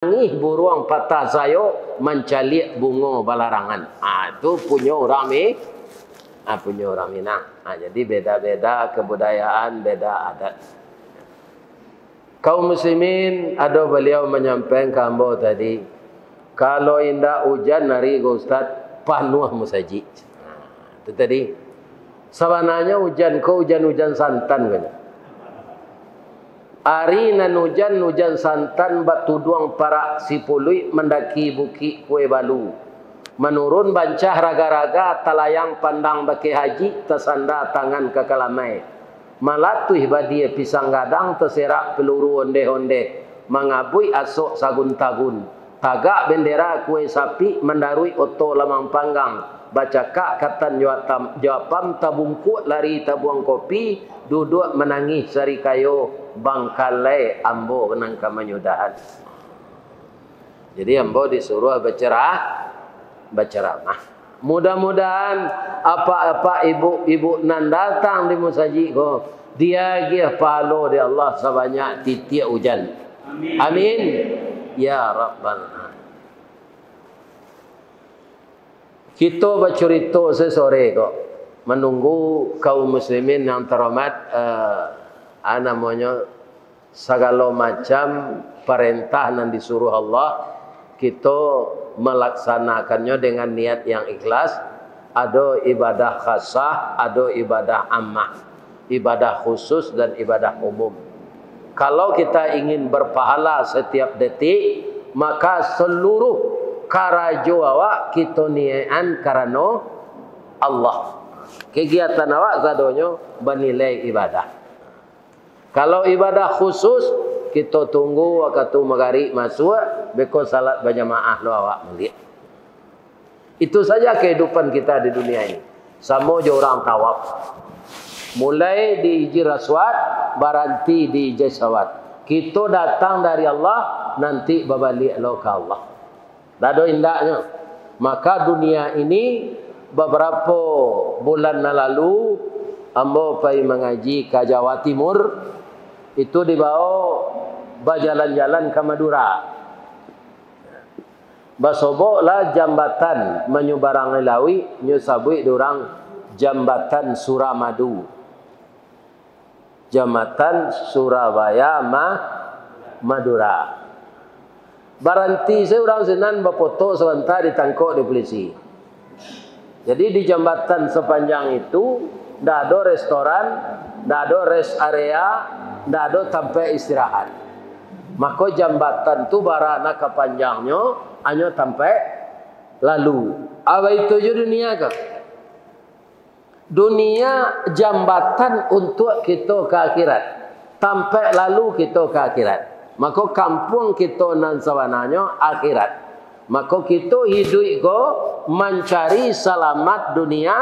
Nih burung patah sayur mencalik bunga balarangan. Itu punya orang punya orang Minang. Jadi beda-beda kebudayaan, beda adat. Kaum muslimin, ada beliau menyampaikan kambo tadi, kalau indah hujan nari Ustaz panuh musaji. Itu tadi. Sebenarnya hujan ko hujan santan kan. Ari nan hujan santan batu duang parak sipului mendaki buki kue balu. Menurun bancah raga-raga talayang pandang baki haji tersanda tangan ke kalamai. Malatuh badia pisang gadang terserak peluru onde-onde. Mengabui asok sagun tagun. Tagak bendera kue sapi mendarui oto lamang panggang. Baca kak katan jawapam tabungkuk lari tabuang kopi. Duduk menangis sari kayo bangkalai ambo nangka menyudahan. Jadi ambo disuruh berceramah. Mudah-mudahan apa-apa ibu-ibu nan datang di musaji ko dia gih palo di Allah sebanyak titik hujan. Amin. Amin. Ya Rabbal Alamin. Kita bercerita sesore kok menunggu kaum muslimin yang terhormat namanya segala macam perintah yang disuruh Allah kita melaksanakannya dengan niat yang ikhlas. Ada ibadah khasah, ada ibadah ammah, ibadah khusus dan ibadah umum. Kalau kita ingin berpahala setiap detik, maka seluruh karajo awak kita niatan karena Allah. Kegiatan awak sadonyo bernilai ibadah. Kalau ibadah khusus kita tunggu waktu maghrib masuk beko salat berjamaah lo awak melihat. Itu saja kehidupan kita di dunia ini. Sama je orang tawaf. Mulai di Hijri Aswad, berhenti di Hijri Aswad. Kita datang dari Allah, nanti berbalik lo ke Allah. Dado indahnya. Maka dunia ini beberapa bulan lalu ambo pergi mengaji ke Jawa Timur. Itu dibawa berjalan-jalan ke Madura. Basoboklah jambatan menyubarang lawi nyusabui dorang jambatan Suramadu. Jambatan Surabaya Madura. Berhenti seorang senan berfoto sebentar ditangkap di polisi. Jadi di jambatan sepanjang itu tidak ada restoran, tidak ada rest area, tidak ada tempat istirahat. Maka jambatan tu barana kepanjangnya hanya tempat lalu. Apa itu je dunia ke? Dunia jambatan untuk kita ke akhirat. Tempat lalu kita ke akhirat. Maka kampung kita nan sawananya akhirat. Maka kita hidup ko mencari selamat dunia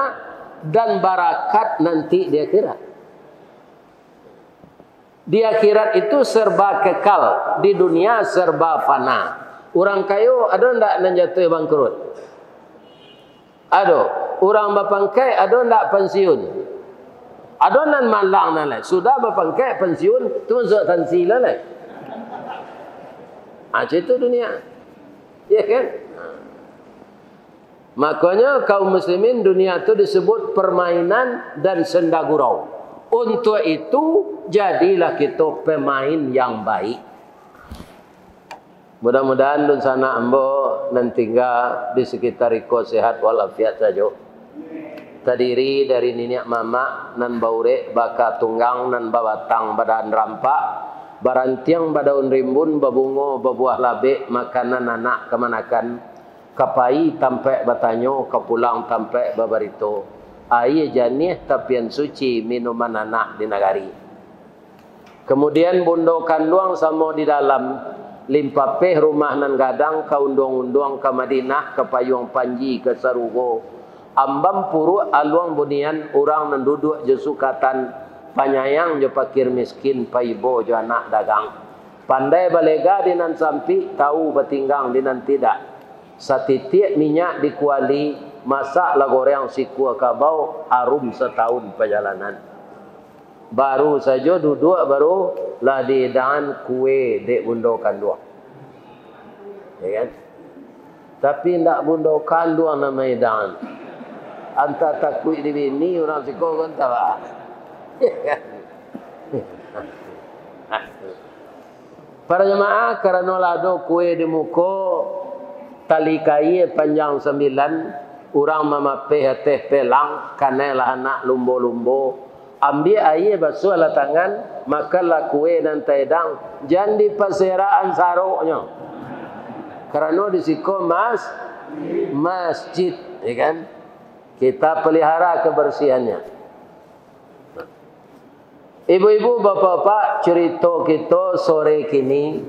dan barakat nanti di akhirat. Di akhirat itu serba kekal, di dunia serba fana. Orang kayu ada ndak nan jatuh bangkrut? Ada. Orang bapangkai ada ndak pensiun? Ada nan malang nan lai. Sudah bapangkai pensiun, tu zat tansila lai. Itu dunia. Ya kan? Makanya kaum muslimin dunia itu disebut permainan dan senda gurau. Untuk itu jadilah kita pemain yang baik. Mudah-mudahan dun sana ambo nan tinggal di sekitar iko sehat walafiat saja. Terdiri dari nenek mama nan baure baka tunggang nan babatang badan rampak. Barantiang badaun rimbun babungo babuah labe makanan anak kemanakan. Kapai tampe batanyo kapulang tampe babarito. Air janih tapian suci minuman anak di nagari. Kemudian bundo kanduang sama di dalam limpapeh rumah nan gadang kaundong-undong ke Madinah ke Payung Panji ke Sarugo. Ambam puru aluang bunian orang nan duduk jesukatan panyayang je pakir miskin paibo je anak dagang. Pandai balega di nan sampi tahu batinggang di nan tidak. Satitik minyak dikuali masak lagoreng sikua kabau harum setahun perjalanan. Baru saja duduk baru lah dihidangan kue dek bundo kandua. ya kan? Tapi ndak bundo kanduang na maidan. Anta takui di bini orang siko kan tahu. Para jemaah karena lado kue di muko tali kai panjang 9 orang mamape teh pelang kanela anak lumbo-lumbo ambil air basuh ala tangan makanlah kue dan tedang jangan di perseraan saroknya karena di siko masjid ya kan kita pelihara kebersihannya. Ibu-ibu, bapak-bapak, cerita kita sore kini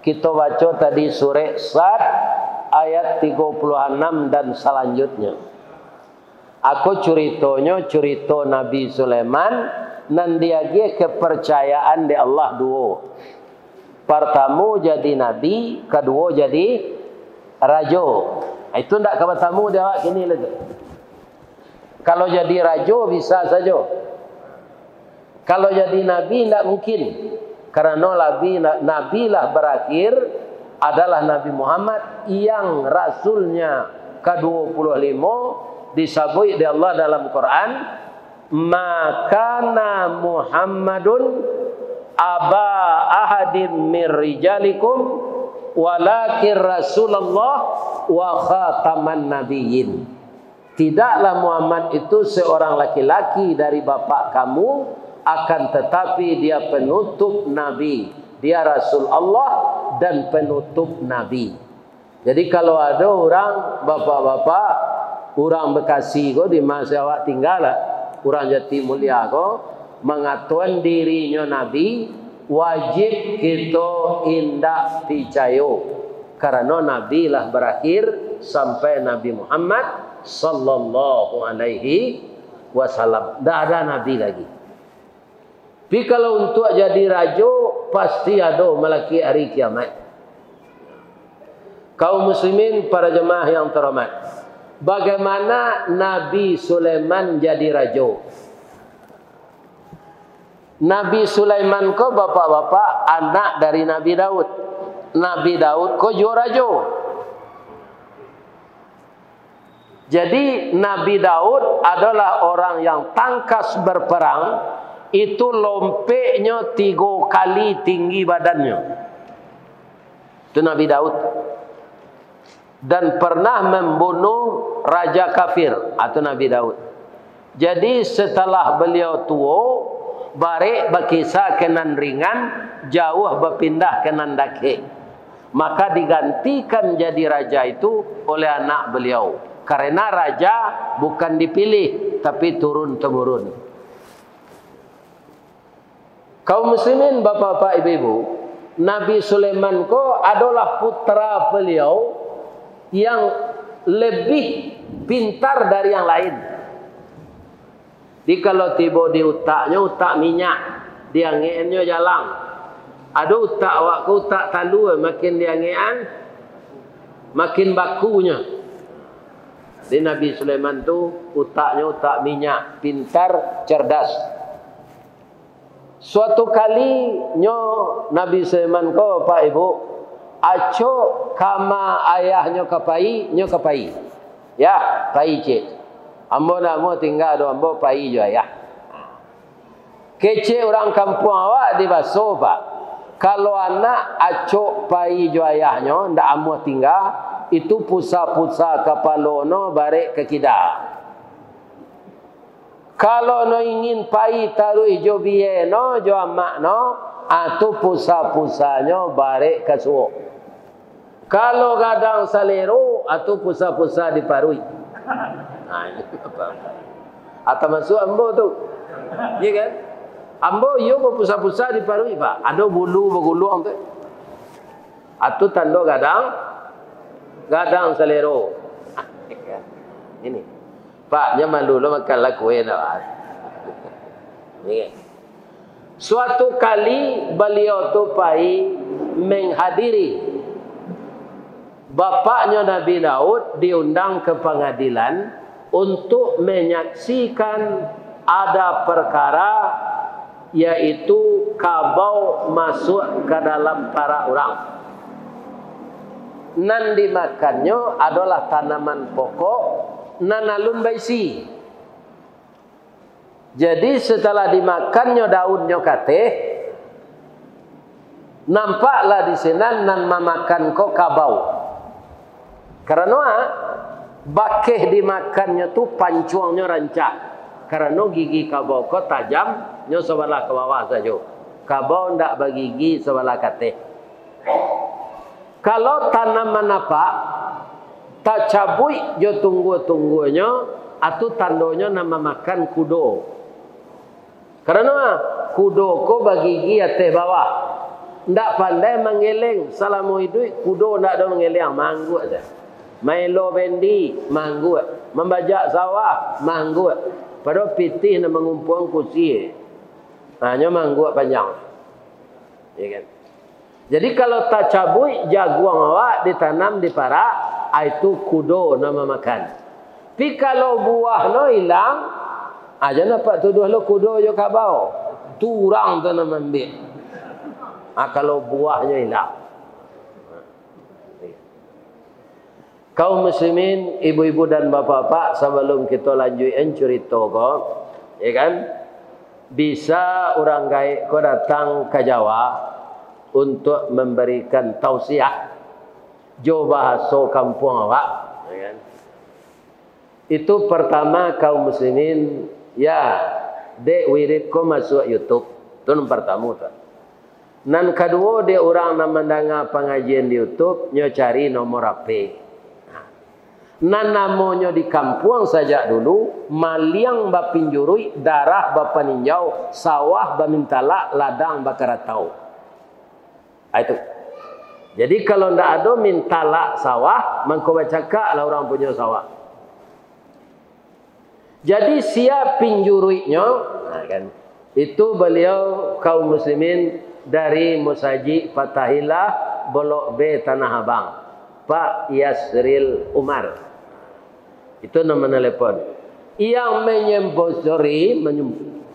kita baca tadi surah Sad ayat 36 dan selanjutnya. Aku ceritanya cerita Nabi Sulaiman dan dia kepercayaan di Allah dua. Pertama jadi nabi, kedua jadi raja. Itu ndak ketemu dia kini lagi. Kalau jadi raja bisa saja. Kalau jadi nabi tidak mungkin. Karena nabi lah berakhir adalah Nabi Muhammad yang rasulnya ke-25 disebut di Allah dalam Quran. Makana Muhammadun aba ahadin mir rijalikum walakin Rasulullah wa khataman nabiyyin. Tidaklah Muhammad itu seorang laki-laki dari bapak kamu, akan tetapi dia penutup Nabi. Dia Rasul Allah dan penutup Nabi. Jadi kalau ada orang, bapak-bapak, orang Bekasi ko di masa awak tinggal, orang Jati Mulia ko, mengatakan dirinya Nabi, wajib kita indak picayo. Karena Nabi lah berakhir sampai Nabi Muhammad sallallahu alaihi wasallam. Tidak ada Nabi lagi. Tapi kalau untuk jadi raja, pasti ada melaki hari kiamat. Kaum muslimin, para jemaah yang terhormat. Bagaimana Nabi Sulaiman jadi raja? Nabi Sulaiman ko bapak-bapak anak dari Nabi Daud. Nabi Daud ko jo raja. Jadi Nabi Daud adalah orang yang tangkas berperang. Itu lompeknya 3 kali tinggi badannya. Itu Nabi Daud. Dan pernah membunuh raja kafir. Itu Nabi Daud. Jadi setelah beliau tua, barik berkisah kenan ringan, jauh berpindah kenan dake. Maka digantikan jadi raja itu oleh anak beliau. Karena raja bukan dipilih, tapi turun-temurun. Kaum muslimin, bapak-bapak, ibu-ibu, Nabi Sulaiman ko adalah putra beliau yang lebih pintar dari yang lain. Jadi kalau tiba di utaknya, utak minyak, dia ngeannya jalan. Ada utak waktu utak talu, makin dia ngean, makin bakunya. Jadi Nabi Sulaiman tu utaknya utak minyak, pintar, cerdas. Suatu kali Nabi Sulaiman ko Pak Ibu aco kama ayahnya kapai ya pai cik ambo namo tinggal do ambo pai jo ayah kece orang kampung awak di baso Pak kalau anak aco pai jo ayahnya ndak ambo tinggal itu pusa-pusa kapalono barek ke kida. Kalau no ingin pai taruh hijau biye no jo amak no atau pusa-pusanya barek kasuo. Kalau gadang salero atau pusa-pusa diparui. Nah ini apa? Atau masuk ambo tu, iya kan? Ambo iyo pusa-pusa diparui Pak. Ada bulu bergulung tu. Atau tando gadang salero. Ini. Pak, jangan malu lo makanlah kue nak. Suatu kali beliau tu pai menghadiri bapaknya Nabi Daud diundang ke pengadilan untuk menyaksikan ada perkara yaitu kabau masuk ke dalam para orang. nan dimakannya adalah tanaman pokok nan alun baisi. Jadi setelah dimakannya daunnya kateh, nampaklah di sana nan memakan ko kabau. Karena bakeh dimakannya tu pancuangnya rancak. Karena gigi kabau ko tajam, nyo sebelah ke bawah saja. Kabau ndak bergigi sebelah kateh. Kalau tanaman apa tak cabui jo tunggu-tunggunya atau tandonya nama makan kudo. Karena kudo ko bergigi ateh bawah. Ndak pandai mengeleng. Salamu itu kudo ndak ada mengeleng, manggu aja. Mailo bendi, manggu. Membajak sawah, manggu. Padahal pitih na mengumpul kursi. Hanya manggu panjang. Ya kan? Jadi kalau tak cabui jaguang awak ditanam di parak, itu kudo nama makan. Tapi kalau buah no hilang, aja nampak tuduh lo kudo yo kabau. Turang tu nama ambil. Kalau buahnya hilang. Kaum muslimin, ibu-ibu dan bapak-bapak, sebelum kita lanjutin cerita ko, ya kan? Bisa orang gaib ko datang ke Jawa untuk memberikan tausiah jo bahasa kampung awak, ya kan? Itu pertama kaum muslimin, ya, dek wirid ko masuk YouTube. Itu yang pertama tu. Nan kedua dia orang nak mendengar pengajian di YouTube, nyo cari nomor HP. Nan namanya di kampung saja dulu, maliang bapinjurui, darah bapaninjau, sawah bamintala, ladang bakaratau. Itu. Jadi kalau ndak ada mintala sawah, mangko bacaka lah orang punya sawah. Jadi siap pinjuruinya, kan? Itu beliau kaum muslimin dari Musaji Fatahillah Bolok B Tanah Abang, Pak Yasril Umar. Itu nama telepon. Yang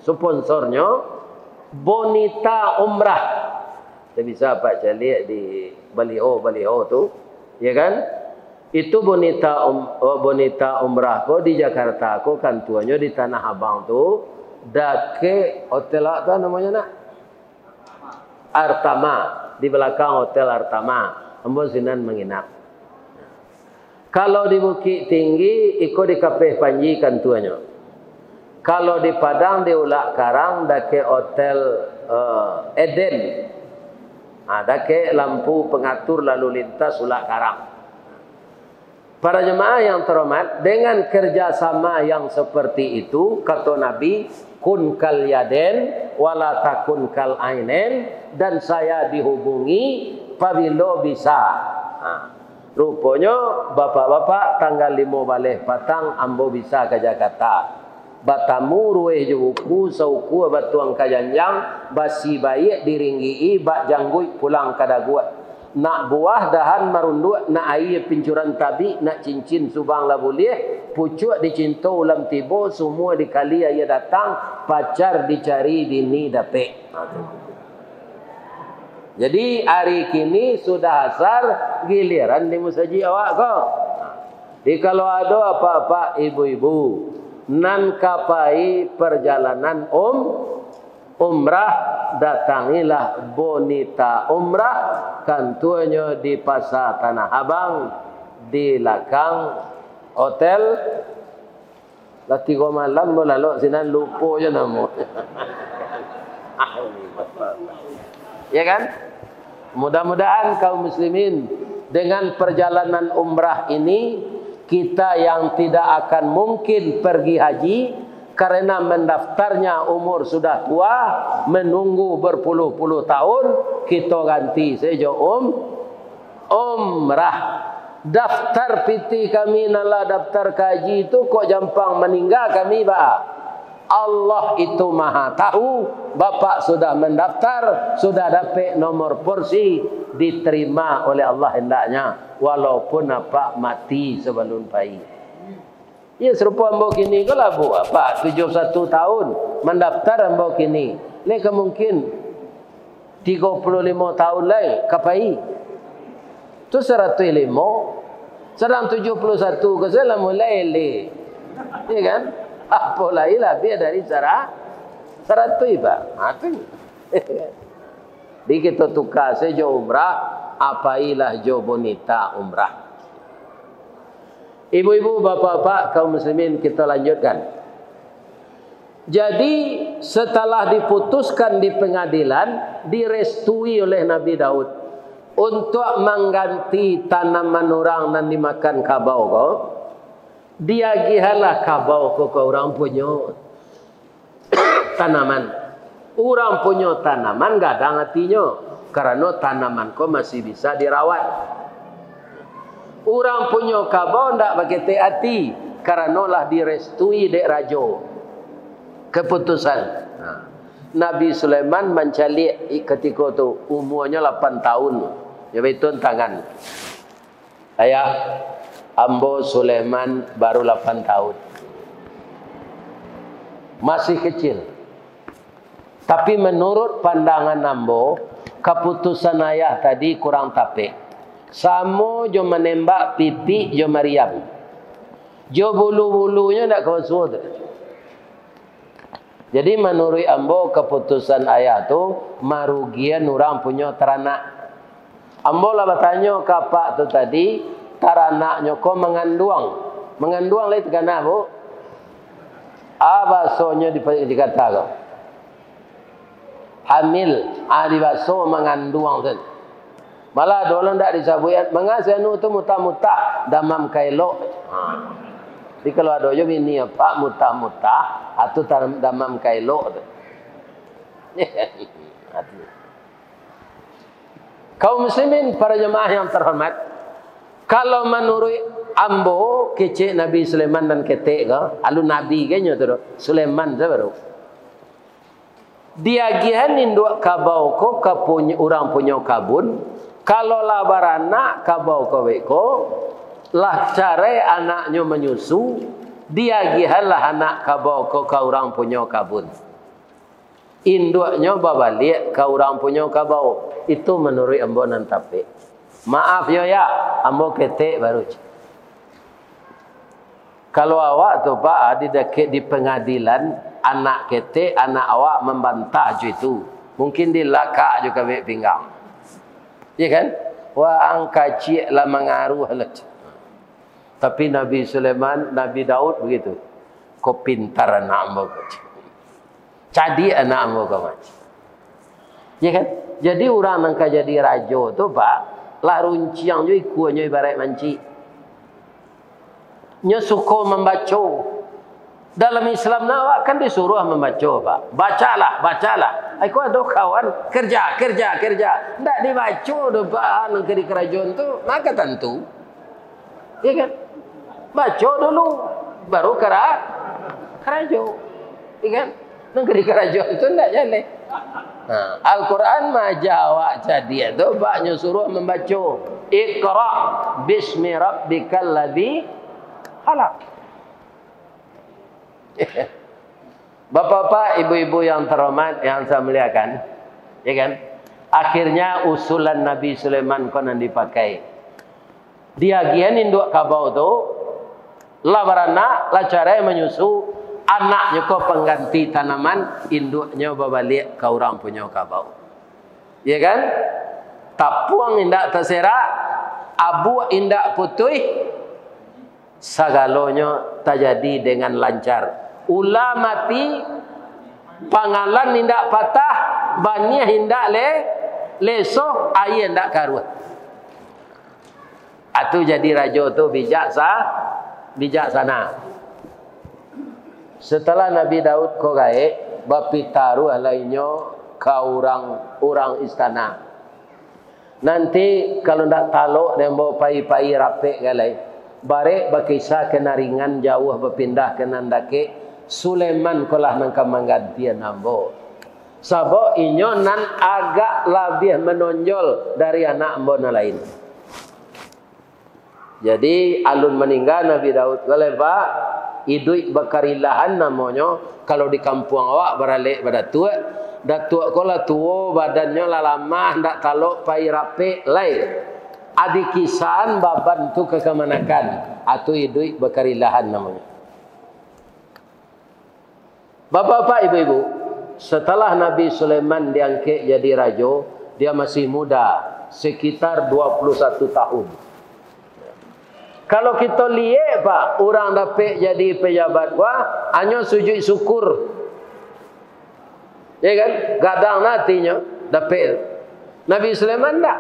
sponsornya Bonita Umrah. Kita bisa Pak cari di baliho tu, ya kan? Itu Bonita Umrah ko di Jakarta ko, kantuannya di Tanah Abang tu, dake hotel apa namanya nak? Artama, di belakang hotel Artama. Ambo sinan menginap. Kalau di Bukit Tinggi, ikut di Kapeh Panji kantuannya. Kalau di Padang, di Ulak Karang, dake hotel Eden. Dake lampu pengatur lalu lintas Ulak Karang. Para jemaah yang terhormat, dengan kerjasama yang seperti itu, kata Nabi, kun kal yaden, wala takun kal ainen, dan saya dihubungi pabilo bisa. Rupanya bapak-bapak tanggal 5 balik patang ambo bisa ke Jakarta. Batamu rueh juku sauku batuang kajanjang basi baik diringgi bak janggui pulang kadaguat. Nak buah dahan marundu nak air pincuran tabi nak cincin subang lah boleh. Pucuk dicinta ulam tibo semua dikali ayah datang pacar dicari dini dapet. Jadi hari kini sudah asar giliran di musaji awak kau. Jadi kalau ada apa-apa ibu-ibu nan kapai perjalanan umrah, datangilah Bonita Umrah, kantuannya di Pasar Tanah Abang di belakang hotel. Lah 3 malam lalu sinan lupa je nama. Ya kan? Mudah-mudahan kaum muslimin dengan perjalanan umrah ini kita yang tidak akan mungkin pergi haji karena mendaftarnya umur sudah tua, menunggu berpuluh-puluh tahun, kita ganti saja umrah. Daftar piti kami nala daftar kaji itu kok jampang meninggal kami ba. Allah itu maha tahu. Bapak sudah mendaftar, sudah dapat nomor porsi, diterima oleh Allah hendaknya, walaupun apa mati sebelum pai. Ya serupa ambo kini kalau bu apa 71 tahun mendaftar ambo kini, leka mungkin 35 tahun lagi kapai. Tu 105. Sedang 71 ke sana mulai le. Ya kan? Apa lain lebih dari 100 Pak. Ha tu. Di kita tukar saja umrah, apailah jo bonita umrah. Ibu-ibu, bapak-bapak, kaum muslimin, kita lanjutkan. Jadi setelah diputuskan di pengadilan, direstui oleh Nabi Daud untuk mengganti tanaman orang dan dimakan kabau kau. Dia gihalah kabau kau orang punya tanaman. Orang punya tanaman gak ada hatinya, karena tanaman kau masih bisa dirawat. Orang punya kabau ndak pakai hati, karena lah direstui dek rajo. Keputusan. Nabi Sulaiman mencalik ketika itu umurnya 8 tahun. Dia betun tangan. Ayah, ambo Sulaiman baru 8 tahun. Masih kecil. Tapi menurut pandangan ambo, keputusan ayah tadi kurang tepat. Samo jo menembak pipi jo Maryam. Jo bulu-bulunya tak kawasuh. Jadi menurut ambo keputusan ayah tu marugian orang punya teranak. Ambo lah bertanya kapak tu tadi, teranaknya kau mengandung. Mengandung lah itu kena bu. Bahasanya dikata kau. Hamil, di bahasa mengandung tu. Malah dolan tak disabuyan. Mengasanu tu mutah-mutah damam kailok. Jadi kalau ada je bini apa mutah-mutah atau damam kailok tu. Kaum muslimin, para jemaah yang terhormat, kalau menurut ambo kecik Nabi Sulaiman dan ketik ke, alu Nabi kayaknya tu Sulaiman baru. Dia gihan induk kabau ko kapunya orang punya kabun. Kalau lah baranak kabau kaweko, lah cara anaknya menyusu, dia gihalah anak kabau ko ka orang punya kabun. Induknya babalik ka orang punya kabau. Itu menurut ambo nan tapi. Maaf ya, ambo ketik baru. Kalau awak tu Pak di pengadilan, anak ketik, anak awak membantah je itu. Mungkin dilakak juga ambil pinggang. Ya kan? Wah angka cik lah mengaruh lah. Tapi Nabi Sulaiman, Nabi Daud begitu. Kau pintar anak ambo kau. Jadi anak ambo kau macam. Ya kan? Jadi orang yang jadi raja tu Pak, lah runciang je ikunya ibarat manci. Nya suka membaca. Dalam Islam awak kan disuruh membaca Pak. Bacalah. Aku ada kawan kerja. Tak dibaca dah Pak negeri kerajaan tu, maka tentu. Ya kan? Baca dulu baru kerajaan. Ya kan? Negeri kerajaan tu tak jalan. Al-Quran majawak jadi itu baknya suruh membaca. Iqra bismi rabbikal ladzi khalaq. Bapak-bapak, ibu-ibu yang terhormat yang saya muliakan, ya kan? Akhirnya usulan Nabi Sulaiman konon dipakai. Dia gian induk kabau tu, lah beranak, lah cara menyusu, anaknya kau pengganti tanaman, induknya berbalik ke orang punya kabau. Ya kan? Tapuang indak terserak, abu indak putih, segalanya terjadi dengan lancar. Ulah mati, pangalan hindak patah, bani hindak lesoh, air hindak karuat. Itu jadi raja tu bijaksana. Setelah Nabi Daud ko gaib, bapi taruh lainnya ke orang istana. Nanti kalau ndak taluk dan bawa pai-pai rapek galai, barek bakisah kena ringan jauh berpindah ke nandake. Sulaiman kolah nangka menggantian ambo. Sabok inyo nan agak lebih menonjol dari anak ambo na lain. Jadi alun meninggal Nabi Daud kalau Pak idui bakarilahan namanya. Kalau di kampung awak beralik pada tua, dak tua kolah tua badannya lah lama ndak talok pai rapi lain. Adi kisan baban tu kekemanakan atau idui bekarilahan namanya. Bapak-bapak, ibu-ibu, setelah Nabi Sulaiman diangkat jadi raja, dia masih muda, sekitar 21 tahun. Kalau kita lihat Pak, orang dapat jadi pejabat wah, hanya sujud syukur. Ya kan? Gadang nantinya dapat. Nabi Sulaiman tak.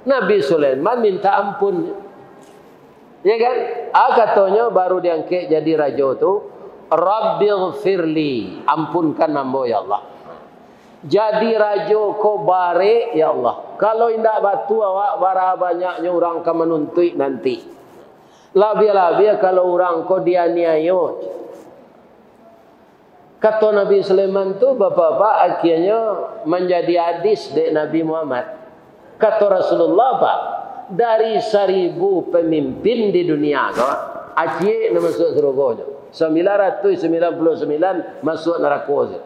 Nabi Sulaiman minta ampun. Ya kan? Katanya baru diangkat jadi raja tu, Rabbighfirli, ampunkan hamba ya Allah. Jadi raja ko bare ya Allah. Kalau indak batu awak bara banyaknya orang akan menuntut nanti. Lebih-lebih kalau orang ko dianiaya. Kata Nabi Sulaiman tu bapak-bapak akhirnya menjadi hadis dari Nabi Muhammad. Kata Rasulullah Pak, dari 1000 pemimpin di dunia ko, akhirnya masuk surga. 999 masuk neraka.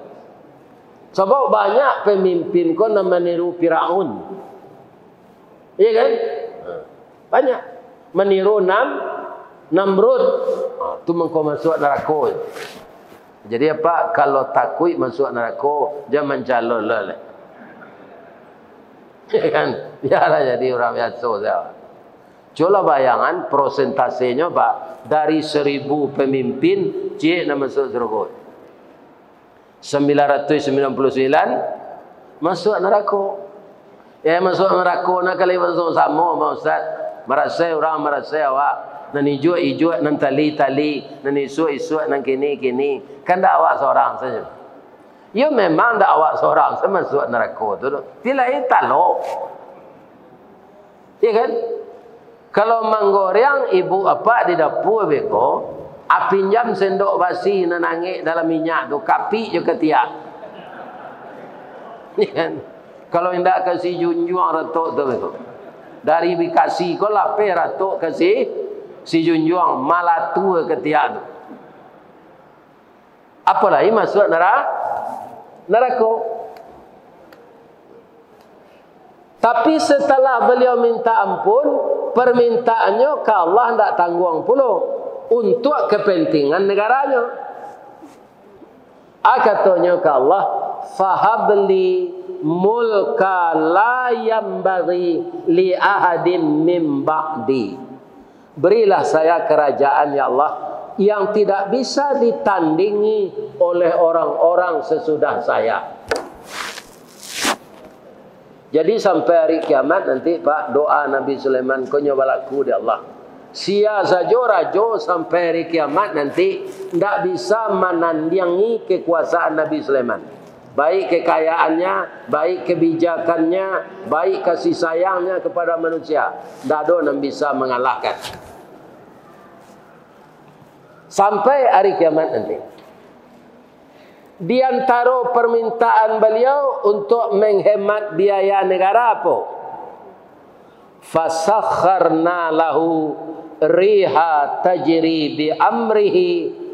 Sebab banyak pemimpin ko nama meniru Firaun. Iya kan? Banyak meniru Namrud. Tu mengko masuk neraka. Jadi apa? Kalau takut masuk neraka, jangan calon lah. Ya kan? Biarlah jadi orang biasa saja. Coba bayangan prosentasenya Pak, dari 1000 pemimpin cik nak masuk surga. 999 masuk neraka. Ya masuk neraka nak kali masuk sama Pak Ustaz. Merasa orang merasa awak nan hijau nan tali nan isu nan kini kan dak awak seorang saja. Ya memang dak awak seorang saja masuk neraka tu. Tidak italo. Ya kan? Kalau manggoreng ibu apa di dapur beko, pinjam sendok basi nanangik dalam minyak tu, kapi je ketiak. Ni kan? Kalau hendak kasih junjung ratok tu beko. Dari bikasi ko lape ratok kasih si junjung malatu ketiak tu. Apalagi masuk neraka. Tapi setelah beliau minta ampun, permintaannya ke Allah tidak tanggung pula untuk kepentingan negaranya. Katanya ke Allah, fahabli mulka la yambaghi li ahadin min ba'di. Berilah saya kerajaan ya Allah yang tidak bisa ditandingi oleh orang-orang sesudah saya. Jadi sampai hari kiamat nanti Pak, doa Nabi Sulaiman ko nyoba laku di Allah. Sia saja raja sampai hari kiamat nanti tidak bisa menandingi kekuasaan Nabi Sulaiman. Baik kekayaannya, baik kebijakannya, baik kasih sayangnya kepada manusia. Tidak ada yang bisa mengalahkan. Sampai hari kiamat nanti. Di antara permintaan beliau untuk menghemat biaya negara apa? Fasakharna lahu riha tajri bi amrihi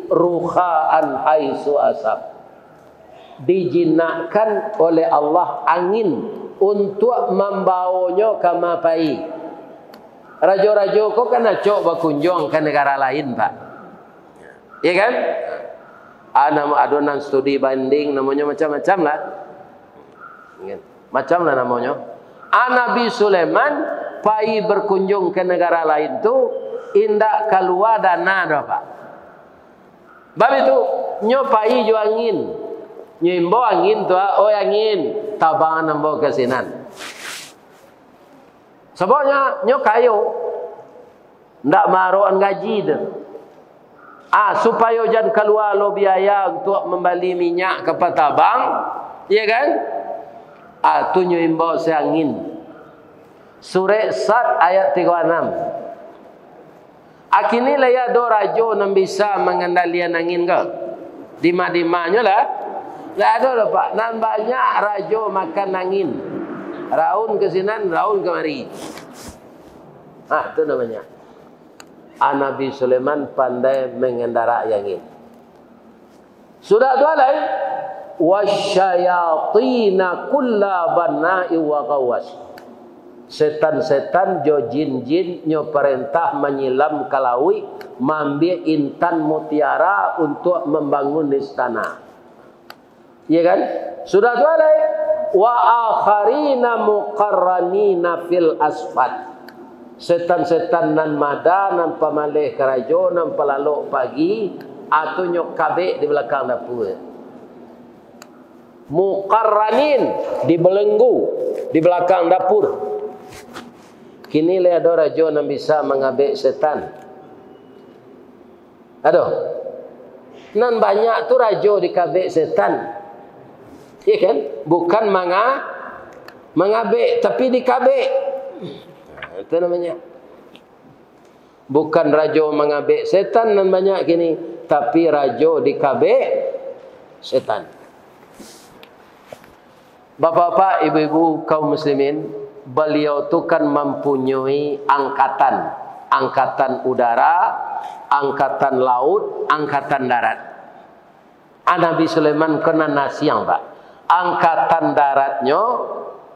ruhaan haitsu asab. Dijinakkan oleh Allah angin untuk membawanya ke mapai. Raja-raja kau kan acok berkunjung ke negara lain Pak. Ya kan? Nama adonan studi banding namanya macam-macam lah. Macam lah namanya. Nabi Sulaiman pai berkunjung ke negara lain tu indak keluar dana dah Pak. Bab itu nyopai jo angin. Nyimbo angin tu angin tabangan nambo kesinan. Sebabnya nyokayo ndak maroan gaji tu. Supaya jangan keluar lo biaya untuk membeli minyak ke Patabang, ya kan? Tu nyimbo seangin. Surah Sad ayat 36. Akini laya do rajo yang bisa mengendalikan angin ke? Dima-dimanya lah. Tak ada lah Pak. Nan banyak rajo makan angin. Raun ke sinan, raun kemari. Itu namanya. Nabi Sulaiman pandai mengendarai angin. Sudah tu lain. Wasyayatina kulla banna'i wa qawas. Setan-setan jo jin-jin nyo perintah menyilam kalaui mambil intan mutiara untuk membangun istana. Iya kan? Sudah tu ada. Wa akharina muqarranina fil asfad. Setan-setan nan mada nan pamalih kerajo nan pelalok pagi atau nyok kabek di belakang dapur. Muqarranin dibelenggu di belakang dapur. Kini le ada rajo yang bisa mengabek setan. Aduh. Nan banyak tu rajo dikabek setan. Ya kan? Bukan mengabek tapi dikabek. Itu namanya. Bukan rajo mengabek setan nan banyak kini, tapi rajo dikabek setan. Bapak-bapak, ibu-ibu kaum muslimin, beliau tu kan mempunyai angkatan udara, angkatan laut, angkatan darat. Nabi Sulaiman kena nasiang, Pak. Angkatan daratnya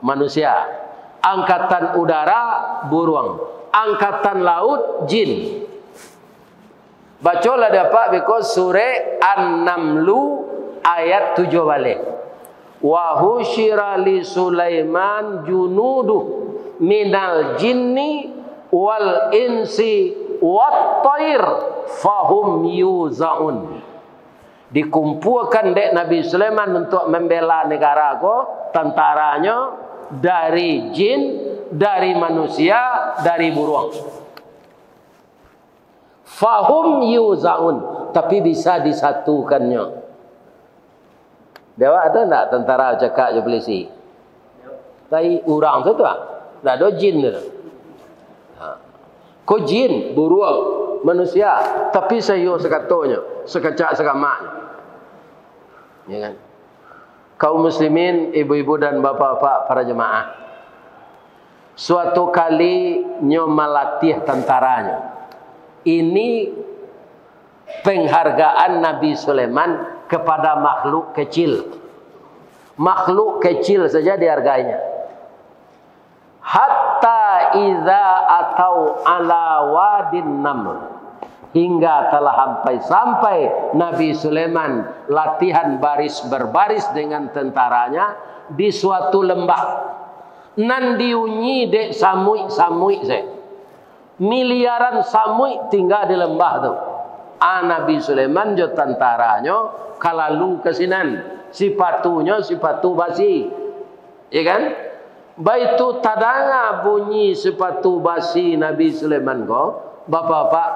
manusia, angkatan udara burung, angkatan laut jin. Bacalah dapat because surah An-Namlu ayat 7 balik. Wa husyira li Sulaiman junuduh minal jinni wal insi wat thair fahum yuzaun. Dikumpulkan dek Nabi Sulaiman untuk membela negara ko, tentaranya dari jin, dari manusia, dari burung. Fahum yuzaun, tapi bisa disatukannya. Dewa ada tak tentara cakap je polisi? Tapi orang tu tak ada jin tu. Kau jin, burung, manusia, tapi saya sekatonya, sekecak sekamaknya. Ya kan? Kaum muslimin, ibu-ibu dan bapa-bapa para jemaah. Suatu kali nyo melatih tentaranya. Ini penghargaan Nabi Sulaiman kepada makhluk kecil. Makhluk kecil saja dihargainya. Hatta iza atau ala wadin naml. Hingga telah sampai Nabi Sulaiman latihan baris berbaris dengan tentaranya di suatu lembah. Nan diunyi dek samui saya. Miliaran samui tinggal di lembah tu. Nabi Sulaiman jo tentaranya kalalu kesinan. Sipatunya sipatu basi. Ya kan? Baitu tadanga bunyi sepatu basi Nabi Sulaiman ko. Bapak-bapak,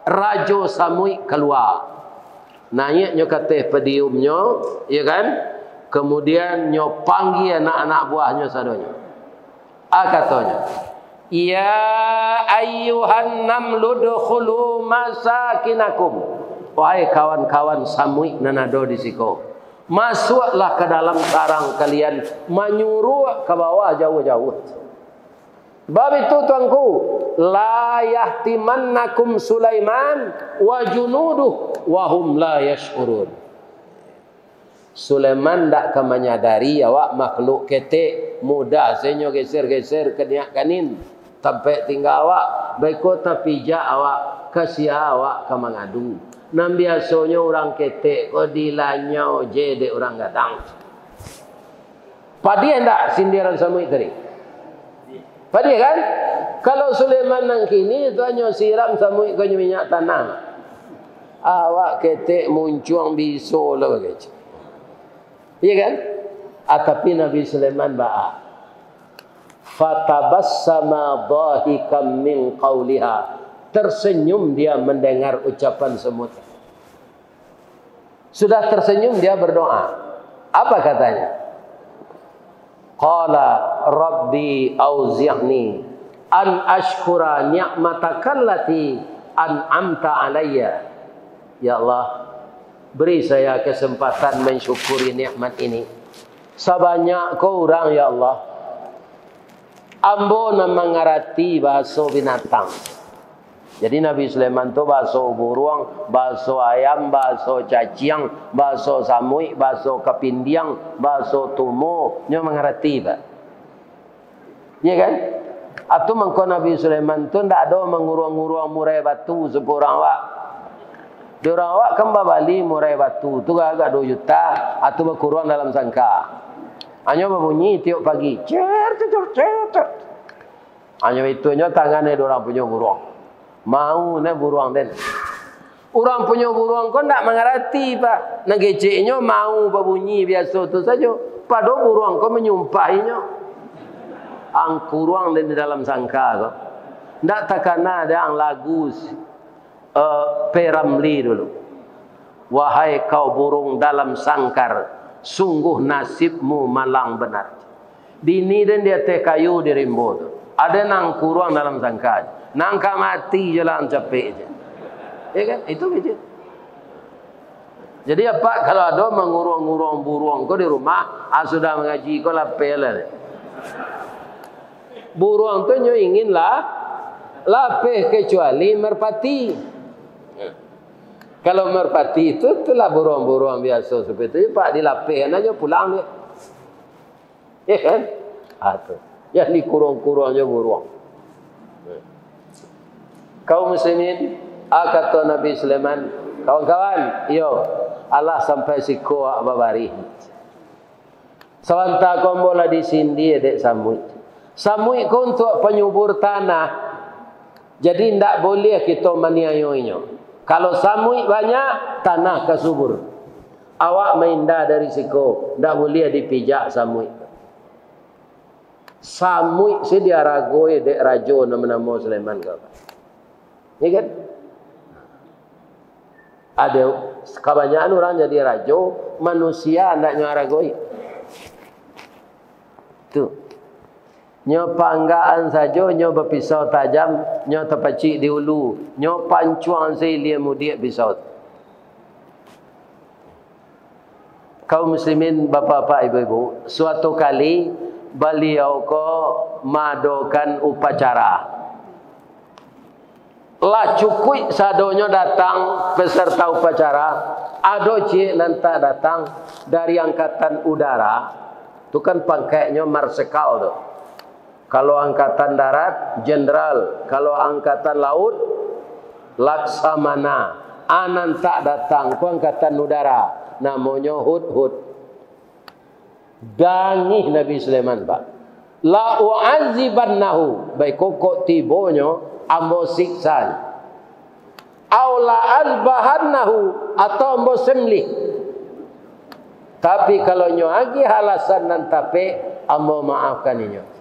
rajo samui keluar. Naik nyo kata pediumnya, ya kan? Kemudian nyo panggil anak-anak buahnya sadonya. Katanya, ya ayyuhan namlu dukhulu masakinakum. Wahai kawan-kawan samui nanado di siko. Masuklah ke dalam sarang kalian, menyuruh ke bawah jauh-jauh. Bab itu tuanku, la yahtimannakum Sulaiman wa junuduh wa hum la yash'urun. Sulaiman tak akan menyadari awak makhluk ketek mudah senyo geser-geser keniak kanin sampai tinggal awak baikot tapi ja awak kasia awak ke mengadu. Nam biasanya orang ketek ko dilanyau je de orang gadang. Padi endak sindiran samui tadi. Padi kan? Kalau Sulaiman nang kini tu hanya siram samui ko minyak tanah. Awak ketek muncuang biso lah begitu. Iya kan? Tapi Nabi Sulaiman ba'a. Fatabassama dhahikam min qawliha. Tersenyum dia mendengar ucapan semut. Sudah tersenyum dia berdoa. Apa katanya? Qala rabbi auzi'ni an ashkura ni'matakallati an'amta alayya. Ya Allah, beri saya kesempatan mensyukuri nikmat ini. Sebanyak kau orang ya Allah. Ambo nak mengerti bahasa binatang. Jadi Nabi Sulaiman tu bahasa burung, bahasa ayam, bahasa cacing, bahasa samui, bahasa kepindiang, bahasa tumo, dia mengerti, Pak. Ya kan? Atau mengko Nabi Sulaiman tu ndak ada menguruang-uruang murai batu seorang awak. Diorang awak kan babali murai batu tu agak 2 juta atau berkurang dalam sangka. Hanya berbunyi tiap pagi. Cer. Hanya itunya tangannya diorang punya buruang. Mau ne buruang den. Orang punya buruang kau ndak mengerti pak. Ngeceknya mau berbunyi biasa tu saja. Padahal buruang kau menyumpahinya. Angkuruang di dalam sangka kau. Ndak takana ada yang lagu Peramli dulu. Wahai kau burung dalam sangkar, sungguh nasibmu malang benar. Dini dan dia teh kayu di rimbo tu. Ada nang kurang dalam sangka. Nangka mati jalan capek je. Ya kan? Itu begitu. Jadi apa kalau ada mengurung-urung burung kau di rumah, sudah mengaji kau lapel. Burung tu nyo inginlah lapeh kecuali merpati. Kalau merpati itu itulah burung-burung biasa seperti itu. Pak dilapeh aja pulang dia. Ya kan? Tu. Yang dikurung-kurungnya burung. Kaum muslimin, kata Nabi Sulaiman, kawan-kawan, yo Allah sampai siku babari. Sawanta kombola di sindi dek samui. Samui ko untuk penyubur tanah. Jadi ndak boleh kita maniayoinya. Kalau samui banyak, tanah kesubur. Awak maindah dari siku, ndak boleh dipijak samui. Samui sedia ragoi dek rajo nama-nama Sulaiman kau. Ya kan? Ada kebanyakan orang jadi rajo, manusia ndaknya ragoi. Tu. Nyo panggaan saja, nyo berpisau tajam, nyo terpacik di ulu, nyo pancuang selia mudik pisau. Kaum muslimin, bapak-bapak, ibu-ibu, suatu kali beliau ko madokan upacara. Lah cukui sadonyo datang peserta upacara, ado cik nanti datang dari angkatan udara, tu kan pangkainya marsekal tu. Kalau angkatan darat, jenderal. Kalau angkatan laut, laksamana. Anan tak datang, ku angkatan udara. Namanya Hudhud. Dangih Nabi Sulaiman, Pak. La u'azibannahu. Baik kokok tibonyo, ambo siksan. Au la azbahannahu. Atau ambo semlih. Tapi kalau nyo agi halasan nan tape, ambo maafkan inyo.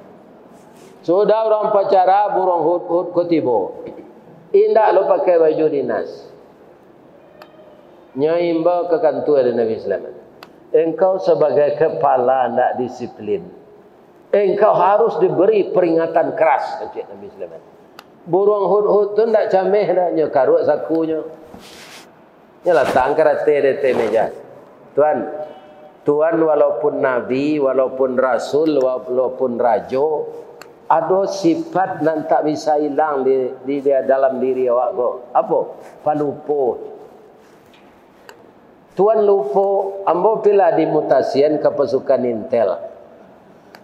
Sudah orang pacara burung Hudhud kotibo. Indak lo pakai baju dinas. Nyaimba ke kantor ada Nabi Sulaiman. Engkau sebagai kepala ndak disiplin. Engkau harus diberi peringatan keras, kata Nabi Sulaiman. Burung Hudhud tu ndak cameh dah nyo karut sakunya. Nyalah tangkar te meja. Tuan walaupun nabi, walaupun rasul, walaupun rajo, ada sifat nan tak bisa hilang di dalam diri awak ko. Apa? Palupo. Tuan lupo, ambo pila dimutasian ke pasukan intel.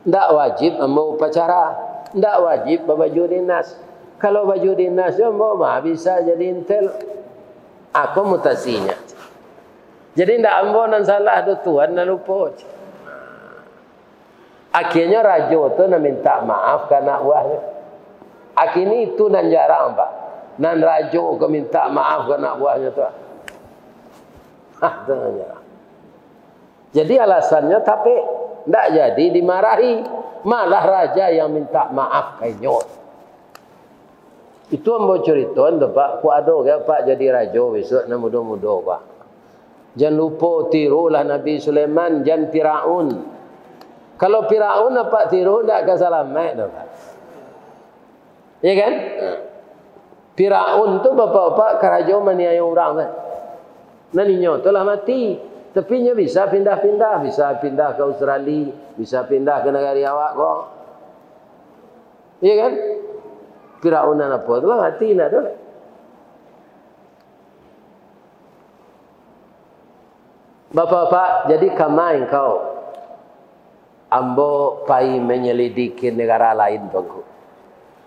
Ndak wajib ambo upacara, ndak wajib baju dinas. Kalau baju dinas ambo mah bisa jadi intel. Aku mutasinya. Jadi ndak ambo nan salah do tuan nan lupo. Akhirnya rajo tu nak minta maaf karena buahnya. Akhirnya itu nan jarang pak. Nan rajo ke minta maaf karena buahnya tu. Tu nan jarang. Jadi alasannya tapi ndak jadi dimarahi. Malah raja yang minta maaf kayaknya. Itu ambo cerita tu pak. Ku ado ke pak jadi rajo besok na muda-muda pak. Jangan lupa tirulah Nabi Sulaiman, jangan Firaun. Kalau Firaun apa tiru tak akan selamat dah. Ya kan? Firaun tu bapak-bapak kerajaan maniaya orang kan. Naninya tu lah mati. Tapi nya bisa pindah-pindah, bisa pindah ke Australia, bisa pindah ke negara awak kok. Ya kan? Firaun apa tu lah mati nak tu. Bapak-bapak, jadi kamai kau ambo pai menyelidiki negara lain bangku.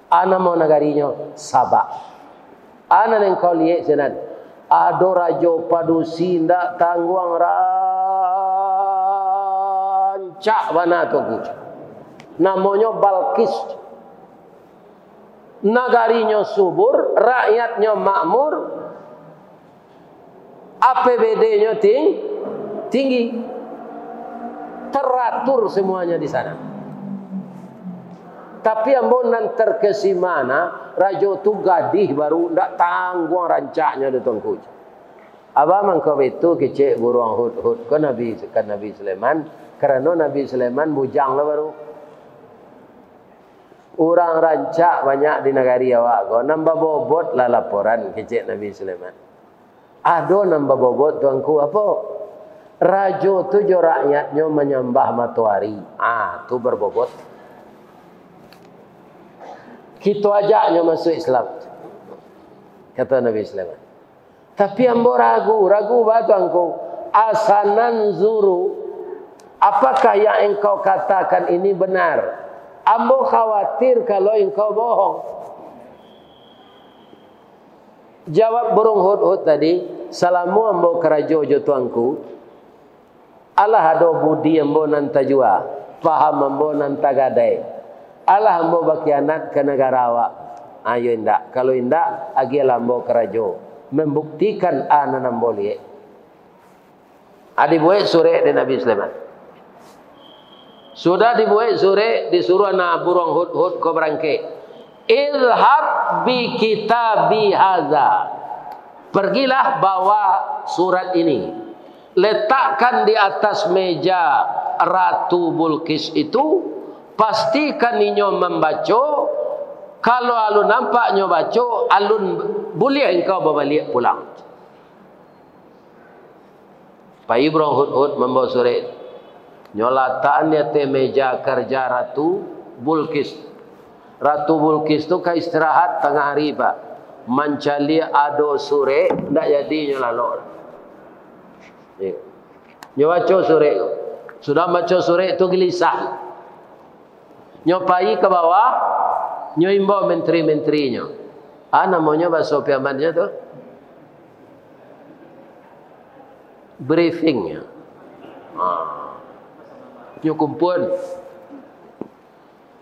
Ana mau nagarinya Sabak. Ana yang kau lihat senan. Ado rajo padusi ndak tangguang rancak mana tu. Namanya Balkis. Nagarinya subur, rakyatnya makmur, APBD-nya tinggi, teratur semuanya di sana. Tapi ambonan terkesimana, rajo tu gadih baru ndak tangguang rancaknya di Tuanku. Abang mangkau itu kecek burung hud ke Nabi Sulaiman, karena Nabi Sulaiman bujang lah baru. Orang rancak banyak di negari awak ko. Nambah bobot lah laporan kecek Nabi Sulaiman. Ado nambah bobot Tuanku apa? Rajo tu jo rakyatnya menyembah matahari. Tu berbobot. Kita ajaknya masuk Islam. Kata Nabi Sulaiman. Tapi ambo ragu bah Tuanku. Asanan zuru. Apakah yang engkau katakan ini benar? Ambo khawatir kalau engkau bohong. Jawab burung hud tadi, salamu ambo kerajo jo Tuanku. Allah ado budi ambo nanta jua, paham ambo nanta gadai. Allah ambo bakianat ke negara awak. Ayo indak, kalau indak agi ambo kerajo. Membuktikan anan ambo liye. Adi buat sore di Nabi Sulaiman. Sudah dibuat sore, disuruh anak burung hud kau berangke. Ilhab bi kitabi hadza. Pergilah bawa surat ini. Letakkan di atas meja Ratu Balkis itu. Pastikan inyo membaca. Kalau alun nampak nyo baca, alun boleh engkau berbalik pulang. Pak burung hud membawa surat. Nyolataan dia te meja kerja Ratu Balkis. Ratu Balkis tu ka istirahat tengah hari Pak. Mancali ado sore ndak jadi nyolalok. Nyo baca sore. Sudah baca sore tu gelisah. Nyo pai ke bawah, nyo imbau menteri-menterinya. Namanya bahasa piamannya tu briefingnya. Nyukumpun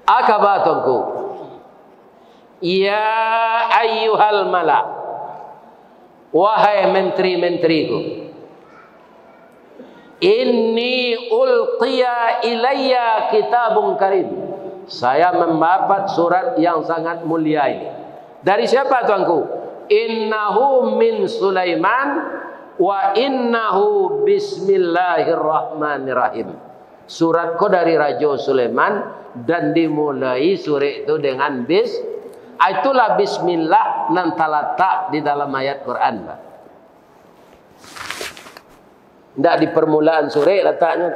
akaba Tuanku. Ya ayyuhal mala, wahai menteri-menteriku, inni ulqiya ilayya kitabun karim. Saya mendapat surat yang sangat mulia ini. Dari siapa Tuanku? Innahu min Sulaiman wa innahu bismillahirrahmanirrahim. Surat ko dari Raja Sulaiman dan dimulai surat itu dengan itulah bismillah nanti letak di dalam ayat Quran. Tidak di permulaan surat letaknya.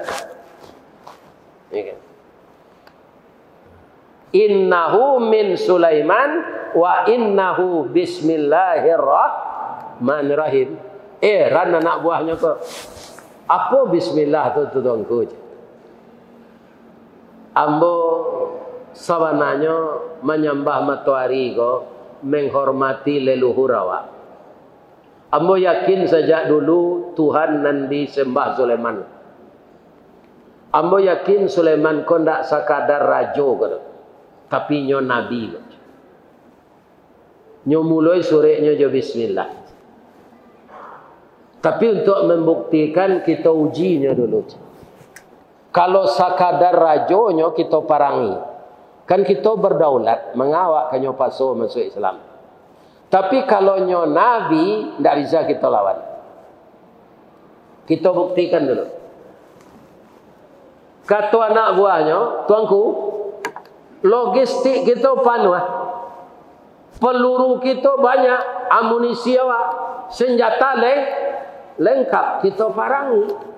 Innahu min Sulaiman wa innahu bismillahirrahmanirrahim. Ran anak buahnya kok. Apa bismillah tu Tuanku? Ambo sabananya menyembah matahari ko, menghormati leluhur awak. Ambo yakin sejak dulu Tuhan nan disembah Sulaiman. Ambo yakin Sulaiman ko ndak sakadar rajo ko, tapi nyo nabi ko. Nyo mulai suratnya jo bismillah. Tapi untuk membuktikan kita ujinya dulu. Kalau sakadar rajonyo kita parangi. Kan kita berdaulat, mengawak kanyo paso masuk Islam. Tapi kalau nyo nabi, tidak bisa kita lawan. Kita buktikan dulu. Kata anak buahnya, Tuanku, logistik kita penuh. Peluru kita banyak, amunisi awak, senjata lengkap, kita parangi.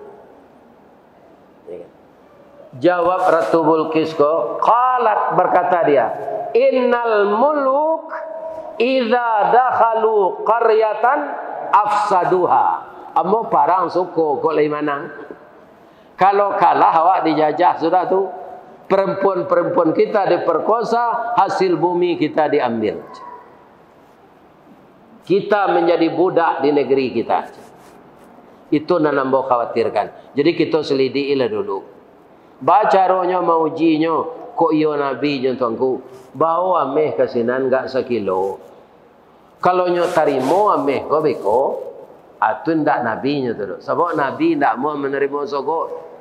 Jawab Ratu Balkis ko, qalat berkata dia, innal muluk idza dakhalu qaryatan afsaduha. Amo parang suko kok lai manang. Kalau kalah awak dijajah sudah tu. Perempuan-perempuan kita diperkosa, hasil bumi kita diambil. Kita menjadi budak di negeri kita. Itu nanambo khawatirkan. Jadi kita selidikilah dulu. Bacaronya mau ujinya. Kok iyo Nabi je tuanku. Bawa ameh kasinan gak sekilo. Kalau nyo tarimo ameh ko beko. Atun ndak Nabi nyo tu. Sebab Nabi ndak mau menerima sogok.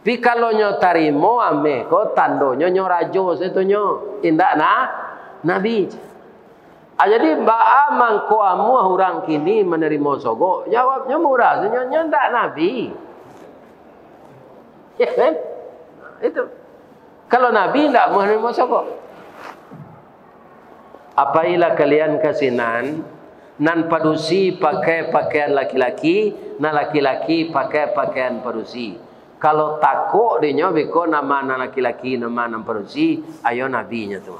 Tapi kalau nyo tarimo ameh ko tandonyo nyo rajo situ nyo. Indak Nabi. Jadi ba'a mangko amu orang kini menerima sogok. Jawabnya murah. Nyo ndak Nabi. Ya kan? Itu. Kalau Nabi ndak mau menerima sogok. Apabila kalian kasinan, nan padusi pakai pakaian laki-laki, nan laki-laki pakai pakaian padusi. Kalau takut dia beko nama nan laki-laki, nama nan padusi, ayo nabinya tu.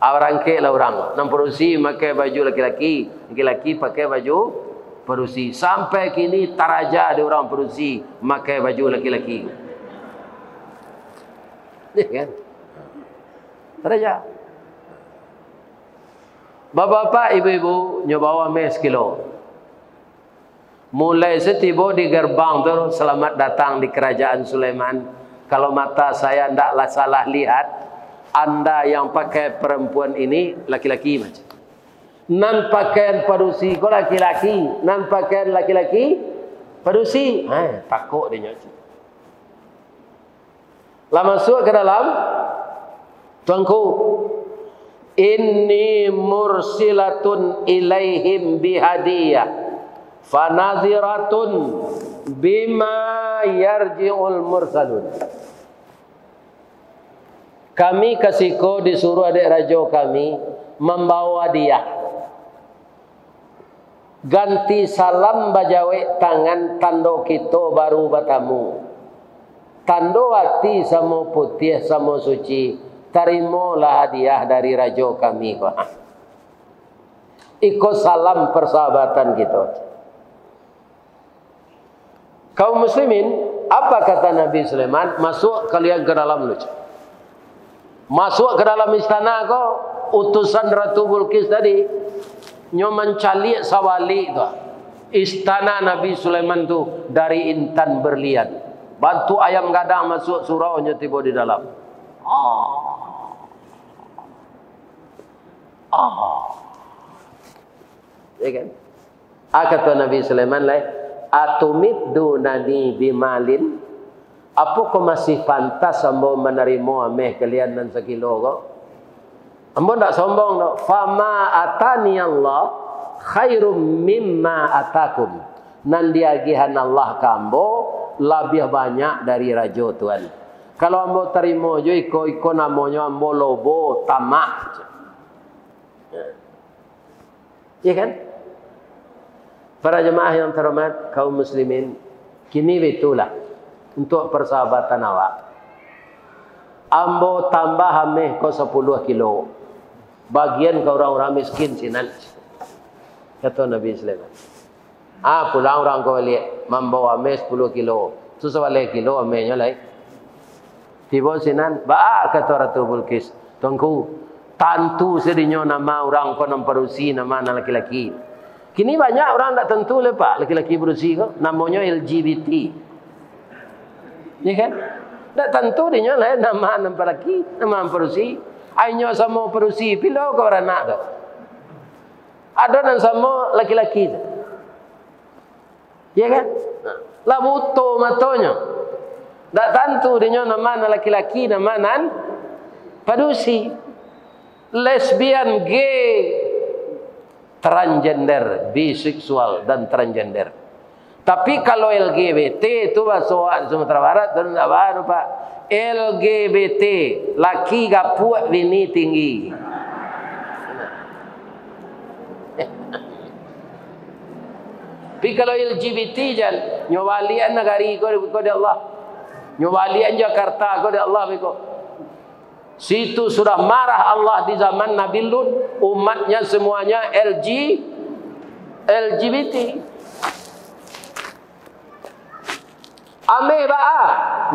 Orang ke lah orang, nan padusi pakai baju laki-laki, laki-laki pakai baju padusi. Sampai kini taraja ada orang padusi pakai baju laki-laki. Ni kan? Taraja. Bapak-bapak, ibu-ibu, nyobawa mes kilo. Mulai setiba di gerbang tu, selamat datang di kerajaan Sulaiman. Kalau mata saya ndaklah salah lihat, anda yang pakai perempuan ini laki-laki macam. Nan pakaian padusi kau laki-laki, nan pakaian laki-laki padusi. Takut dia nyoci. Lah masuk ke dalam, tuanku. Inni mursilatun ilaihim bihadiyah fanadhiratun bima yarji'ul mursalun. Kami kasihko disuruh adik raja kami membawa dia. Ganti salam bajawe tangan tando kita baru batamu. Tando hati sama putih sama suci. Terimalah hadiah dari raja kami. Ikut salam persahabatan kita. Kaum muslimin, apa kata Nabi Sulaiman? Masuk kalian ke dalam lucu. Masuk ke dalam istana kau. Utusan Ratu Bilqis tadi. Nyo mencalik sawali tu. Istana Nabi Sulaiman tu dari intan berlian. Bantu ayam gadang masuk surau nyo tiba di dalam. Ya kan? Kata Nabi Sulaiman lah, atumiddu nani bimalin. Apa kau masih pantas ambo menerima ameh kalian dan sekilo kau? Ambo tak sombong no. Fama atani Allah khairum mimma atakum. Nan diagihan Allah kambo lebih banyak dari raja Tuhan. Kalau ambo terima jo iko namanya ambo lobo tamak. Ya kan? Para jemaah yang terhormat, kaum muslimin, kini itulah untuk persahabatan awak. Ambo tambah ameh ko 10 kilo. Bagian ke orang-orang miskin sinan. Kata Nabi Sulaiman. Pulang orang kau lihat membawa ameh 10 kilo. Susah balik kilo amehnya lah. Tiba sinan, kata Ratu Bilqis, tuanku, tentu sedihnya nama orang kau nampak nama anak laki-laki. Kini banyak orang tak tentu lepak laki-laki berusi kau, namanya LGBT. Ya kan? Tak tentu dia lah nama nampak laki, nama berusi. Hanya sama berusi pilau kau anak tu. Ada dan sama laki-laki tu. Ya kan? Lah butuh matanya. Tak tentu dia nama laki-laki, nama nan padusi. Lesbian, gay, transgender, biseksual dan transgender. Tapi kalau LGBT itu bahasa Sumatera Barat itu tidak baru Pak. LGBT, laki gapuak bini tinggi. Tapi kalau LGBT jan nyawalian negari ko di Allah. Nyawalian Jakarta ko di Allah beko. Situ sudah marah Allah di zaman Nabi Lut, umatnya semuanya LGBT. Ambil ba'a.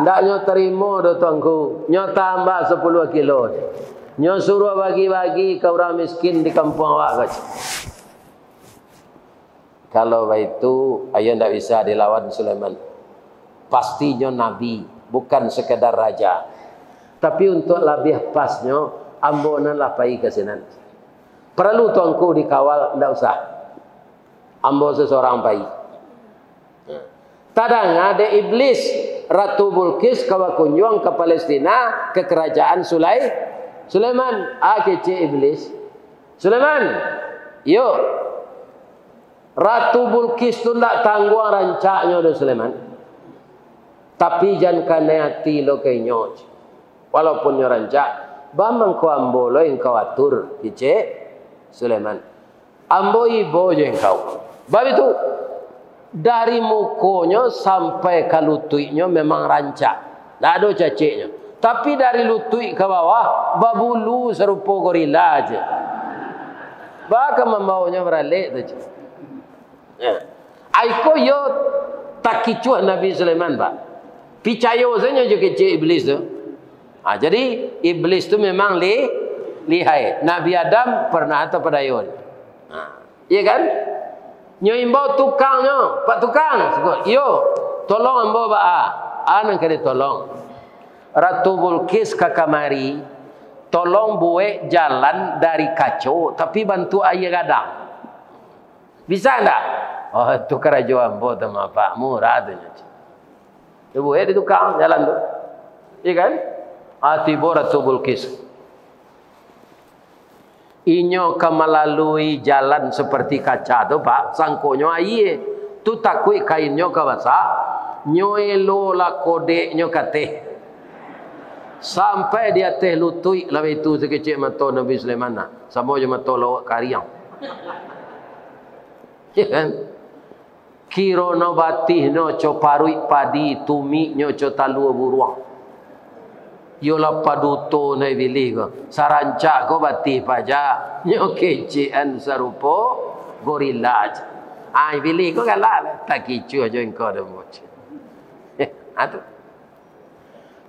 Ndak nyo terima do tuanku. Nyo tambah 10 kilo. Nyo suruh bagi-bagi ke orang miskin di kampung awak kaci. Kalau itu ayah ndak bisa dilawan Sulaiman. Pastinya nabi, bukan sekedar raja. Tapi untuk lebih pasnya, ambo nan lapai ke sinan. Perlu tuanku dikawal, ndak usah. Ambo seseorang pai. Tadang ada iblis Ratu Bilqis kawa kunjung ke Palestina ke kerajaan Sulaiman. Kece iblis. Sulaiman, yuk. Ratu Bilqis tu ndak tangguh rancaknya do Sulaiman. Tapi jangan kanati lo kenyo. Walaupun nyo rancak, bamang ko ambo lo yang kau atur, kece Sulaiman. Ambo ibo je engkau. Bab itu dari mukonya sampai ke lututnya memang rancak. Tak ada caciknya. Tapi dari lutut ke bawah, babulu serupa gorila aja. Bahkan membawanya beralik tu. Aiko yo tak kicuh Nabi Sulaiman, Pak. Picayo saja je kecil iblis tu. Jadi iblis tu memang lihai. Nabi Adam pernah atau padayon. Iya kan? Nyo imbau tukangnya, Pak Tukang, yo tolong ambo ba'a. Anak kena tolong. Ratu Bilqis ke kamari, tolong buat jalan dari kacau, tapi bantu ayah gadang. Bisa enggak? Oh, itu kerajaan ambo sama Pak murah tu. Tu buat di tukang jalan tu. Iya kan? Tiba Ratu Bilqis. Inyo melalui jalan seperti kaca tu Pak, sangkonyo aye. Tu takui kainnya ke basah, nyoelo la kodeknya kate. Sampai dia teh lutui lah itu sekecil mata Nabi Sulaiman nah. Sama je mata lawak kariang. Ya kan? Kiro no batih no coparui padi tumi nyo cotalua buruang. Yola paduto na ibili ko. Sarancak ko batih paja. Nyo kecian sarupo gorila. Ibili ko galak. Tak kicu aja engkau dah moci. Itu.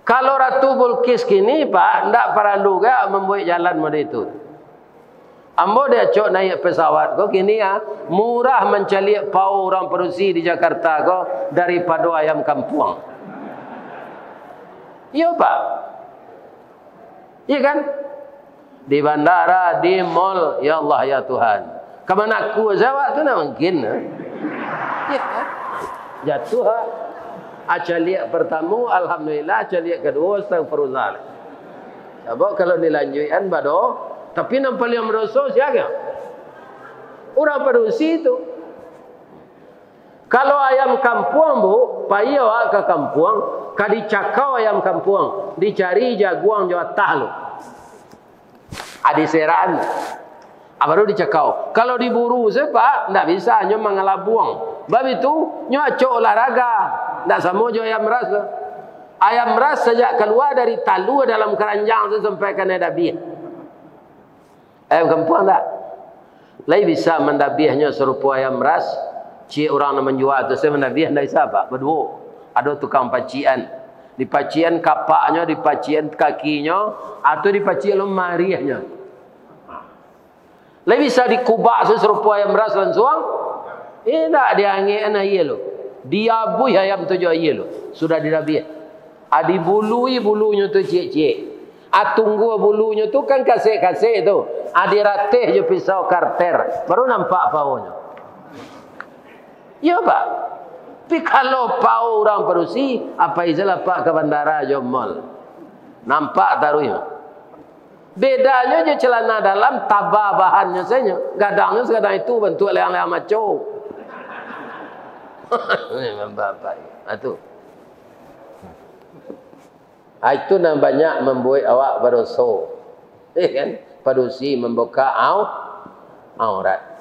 Kalau Ratu Bilqis kini Pak, ndak perlu ke membuat jalan model itu. Ambo dia cok naik pesawat ko kini murah mencaliak pau orang Perusi di Jakarta ko daripada ayam kampung. Iya Pak. Iya kan? Di bandara, di mall, ya Allah ya Tuhan. Kemana aku jawab tu nak mungkin. Ya kan? Jatuh. Acaliak pertama, alhamdulillah. Acaliak kedua, astagfirullah. Sebab kalau dilanjutkan bado, tapi nampak yang merosot siapa? Orang Perusi itu. Kalau ayam kampung bu, payah ke kampung, kadi cakau ayam kampung, dicari jaguang Jawa Tahlu. Adi seraan. Baru dicakau. Kalau diburu Pak, ndak bisa nyo mangalabuang. Bab itu nyo acok olahraga. Ndak sama jo ayam ras. Ayam ras sejak keluar dari talu dalam keranjang sampai ke nadabih. Ayam kampung ndak. Lai bisa mendabihnya serupa ayam ras. Cik orang nak menjual tu saya mendabih ndak bisa Pak. Berdua. Ada tukang pacian. Di pacian kapaknya, di pacian kakinya, atau di pacian lemariahnya. Lai bisa dikubak serupa ayam ras langsung. Tak diangin ayam lo. Diabui ayam tu jo ayam lo. Sudah dirabih. Dibului bulunya tu cik-cik. Tunggu bulunya tu kan kasih-kasih tu. Diratih je pisau karter. Baru nampak paunya. Ya Pak. Tapi kalau pau orang Perusi, apa izalah Pak ke bandara jo mall. Nampak taruhnya. Bedanya je celana dalam tabah bahannya saja. Gadangnya sekadang itu bentuk leang-leang maco. Memang bapak. Itu. Itu banyak membuat awak beroso. Kan? Perusi membuka aurat.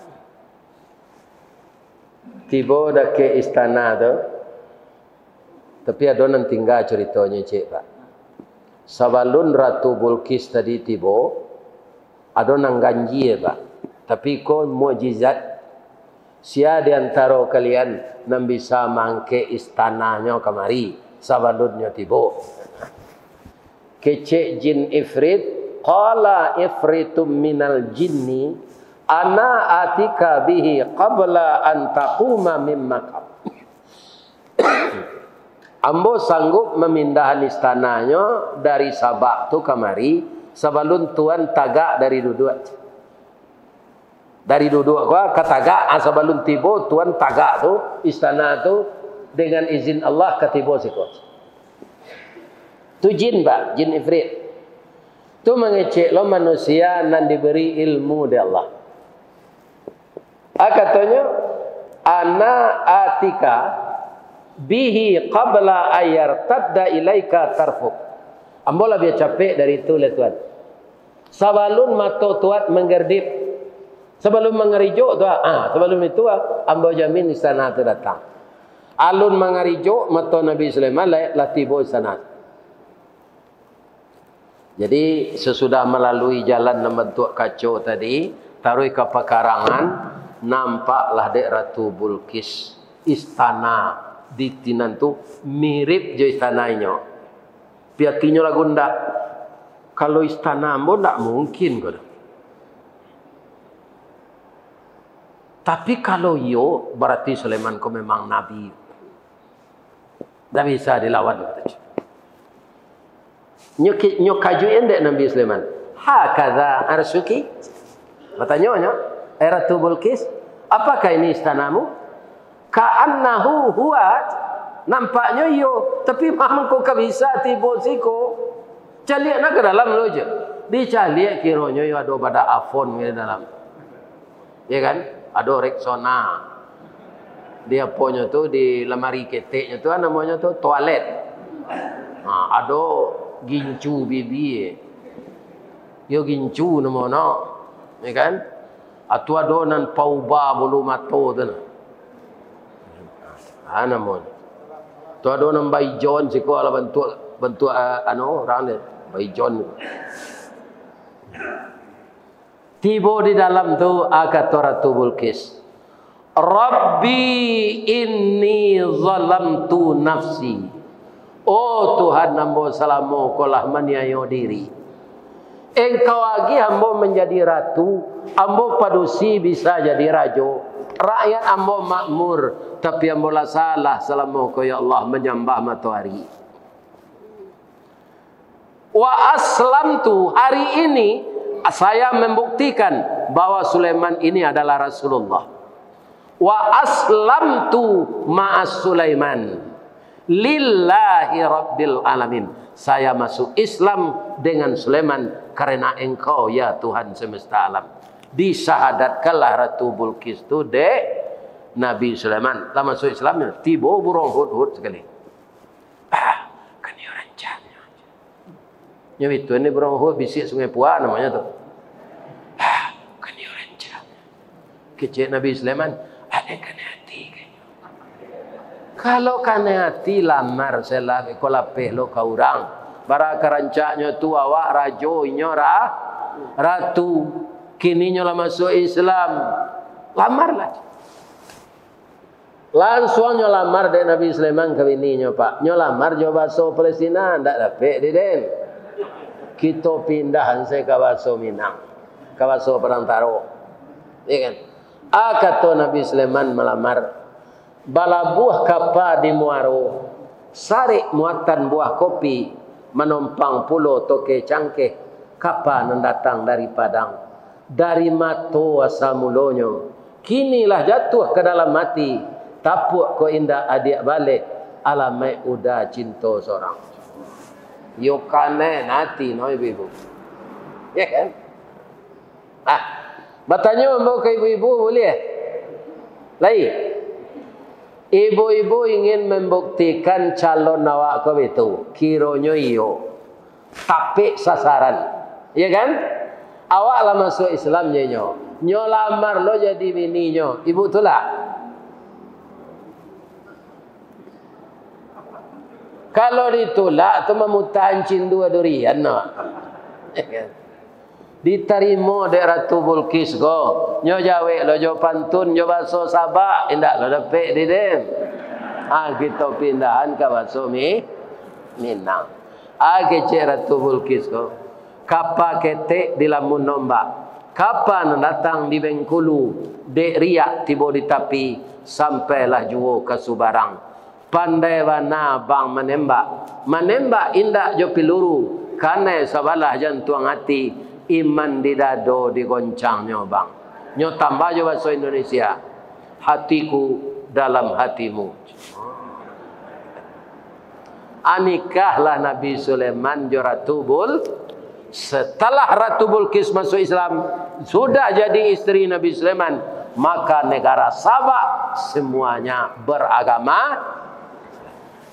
Tiba dah ke istana tu. Tapi ada yang tinggal ceritanya cik Pak. Sabalun Ratu Bilqis tadi tiba, ada yang ganji Pak. Tapi kau mukjizat Sia di antara kalian yang bisa mangke istananya kemari sabalunnya tibo. Kecek jin ifrit, qala ifritum minal jinni ana atika bihi qabla an taquma min maqam. Ambo sanggup memindahan istananya dari Sabak tu kemari sebelum tuan tagak dari duduk. Dari duduk gua ke tagak sebelum tibo tuan tagak tu istana tu dengan izin Allah ke tibo sikot. Tu jin pak, jin ifrit. Tu mengecek lo manusia nan diberi ilmu dari Allah. Katanya ana atika bihi qabla ayar tadda ilaika tarfuk. Ambola biar capek dari itu le tuan. Sebelum mato tuat menggerdip, sebelum mengerijo tu, sebelum itu ambo jamin istana tu datang. Alun mengerijo mato Nabi Sulaiman latibo istana. Jadi sesudah melalui jalan membentuk kacau tadi, taruh ke pekarangan, nampaklah dek Ratu Bulqis istana di tinan tu mirip je istananya. Piakinya lagu ndak. Kalau istana mo ndak mungkin kau. Tapi kalau yo berarti Sulaiman kau memang nabi. Tak bisa dilawan kata. Nyok kajuin dek Nabi Sulaiman. Hakadha arsuki. Bertanya Ratu Bulqis, apakah ini istanamu? Ka'annahu huwa. Nampaknya yo, tapi memang kau bisa tiba siko. Caliak nak ke dalam lo je. Dicaliak kiranya yo ada pada afon di dalam. Ya kan? Ada Rexona. Dia punya tu di lemari keteknya tu namanya tu toilet. Ada gincu bibi. Yo gincu namanya. Ya kan? Atu ada nan pauba bulu mato tu. Namanya. Tu ada nan baijon siko ala bentuk orang ni baijon. Tiba di dalam tu kata Ratu Bulqis, Rabbi inni zalamtu nafsi. Oh Tuhan, hamba salamu kolah maniayo diri. Engkau lagi hamba menjadi ratu, hamba padusi bisa jadi rajo. Rakyat hamba makmur, tapi hamba lah salah salamu ko ya Allah menyembah matahari. Wa aslamtu, hari ini saya membuktikan bahwa Sulaiman ini adalah Rasulullah. Wa aslamtu ma'as Sulaiman lillahi rabbil alamin. Saya masuk Islam dengan Sulaiman karena engkau ya Tuhan semesta alam. Disyahadatkanlah Ratu Bulqis tu dek Nabi Sulaiman. Lah masuk Islamnya tiba burung hud-hud sekali. Kan dia rancanya. Nyawi tu ni burung hud bisik Sungai Puak namanya tu. Kan dia rancanya. Kecik Nabi Sulaiman ada kena hati kayaknya. Kalau kena hati lamar selah ko lapeh lo ka urang. Bara kerancaknya tu awak rajo inyora ratu. Kini nyola masuk Islam. Lamarlah. Langsung nyolamar dari Nabi Sulaiman ke bininya pak. Nyolamar jauh bahasa Palestina. Tak dapat di den. Kita pindah saya ke bahasa Minang. Ke bahasa Perantaro. Ya kan? Kata Nabi Sulaiman melamar. Bala buah kapa di Muaro. Sarik muatan buah kopi. Menumpang pulau toke cangkeh. Kapa yang datang dari Padang. Dari mato asamulonyo. Kinilah jatuh ke dalam mati. Tapuk ko indah adik balik. Alamai udah cinta seorang. Yukane nanti no ibu-ibu. Ya kan? Bertanya mau ke ibu-ibu boleh? Lain. Ibu-ibu ingin membuktikan calon awak kau itu. Kironyo iyo. Tapi sasaran. Ya kan? Awaklah masuk Islam nyo. Nyo lamar lo jadi bini nyo. Ibu tu lah. Kalau ditolak tu memutancin dua durian no. Diterima dek Ratu Bulkis go. Nyo jawe lo jo pantun nyo baso Sabak indak lo dapet di dem. Kita pindahan ke baso Minang. Kecek Ratu Bulkis go. Kapa ketek di lamun nombak. Kapan datang di Bengkulu, dek riak tiba di tapi, sampailah juo ke Subarang. Pandai wana bang menembak indak jo piluru, karena sabalah jantung hati, iman di dado digoncang nyo bang. Nyo tambah jo bahasa Indonesia, hatiku dalam hatimu. Anikahlah Nabi Sulaiman jo Ratu Bulkis. Setelah Ratu Bulkis masuk Islam, sudah jadi istri Nabi Sulaiman, maka negara Sabak semuanya beragama.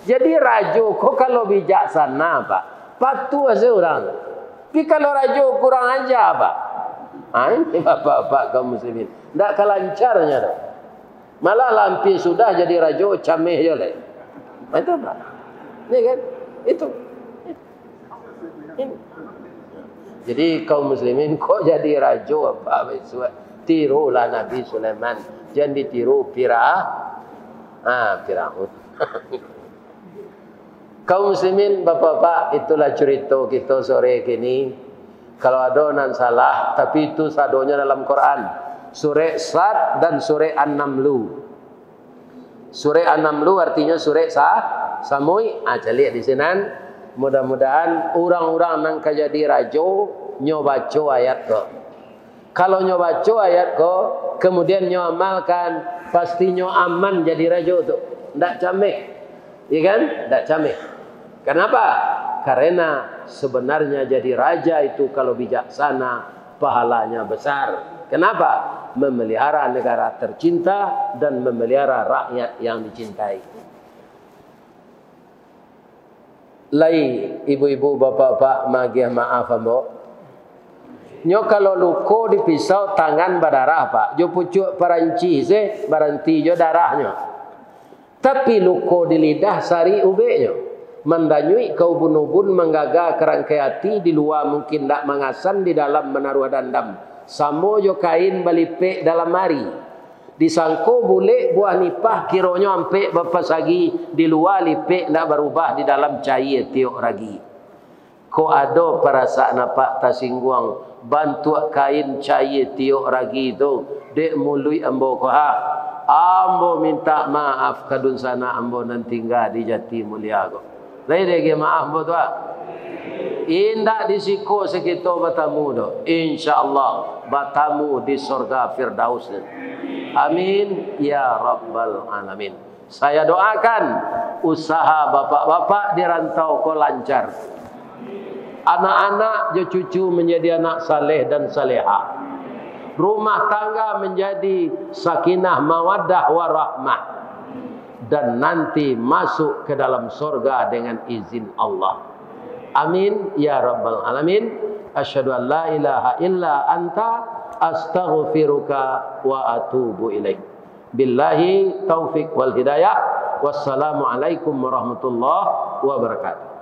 Jadi rajo kok kalau bijaksana Pak, patuh aja orang. Tapi kalau rajo kurang aja Pak. Ini bapak-bapak kaum muslimin, tidak kelancarnya dong. Malah lampi sudah jadi rajo cameh je leh. Itu Pak. Ini kan? Itu. Ini. Jadi kaum muslimin kok jadi rajo apa besok tirulah Nabi Sulaiman, jangan ditiru Firaun. Kaum muslimin bapak-bapak, itulah cerita kita sore kini. Kalau ada nan salah, tapi itu sadonya dalam Quran. Surah Sad dan surah An-Namlu. Surah An-Namlu artinya surah Samui. Lihat di sini. Mudah-mudahan orang-orang nang kajadi rajo nyoba baca ayat ko. Kalau nyoba baca ayat ko, kemudian nyo amalkan, pasti nyo aman jadi rajo tu. Ndak cameh. Iya kan? Ndak cameh. Kenapa? Karena sebenarnya jadi raja itu kalau bijaksana pahalanya besar. Kenapa? Memelihara negara tercinta dan memelihara rakyat yang dicintai. Lai ibu-ibu bapak-bapak magiah maaf ambo. Nyo kalau luko di pisau tangan berdarah Pak. Jo pucuk peranci se berhenti jo darahnya. Tapi luko di lidah sari ubeknya. Mendanyui ke ubun-ubun menggaga kerangkai hati di luar mungkin tak mengasan di dalam menaruh dandam. Samo jo kain balipek dalam mari. Disangko boleh buah nipah kironyo ampe bapasagi di luar lipek nak berubah di dalam cair tiok ragi. Ko ado perasaan apa tasingguang bantu kain cair tiok ragi itu dek mului ambo ko ambo minta maaf kadun sana ambo nan tinggal di Jati Mulia ko. Lai dege maaf bo tu indak disiko sekito batamu do. Insyaallah batamu di surga Firdaus. Amin ya rabbal alamin. Saya doakan usaha bapak-bapak di rantau ko lancar. Anak-anak je cucu menjadi anak saleh dan salehah. Rumah tangga menjadi sakinah mawaddah warahmah. Dan nanti masuk ke dalam surga dengan izin Allah. Amin ya rabbal alamin. Asyhadu an la ilaha illa anta astaghfiruka wa atubu ilaik. Billahi taufik wal hidayah. Wassalamu alaikum warahmatullahi wabarakatuh.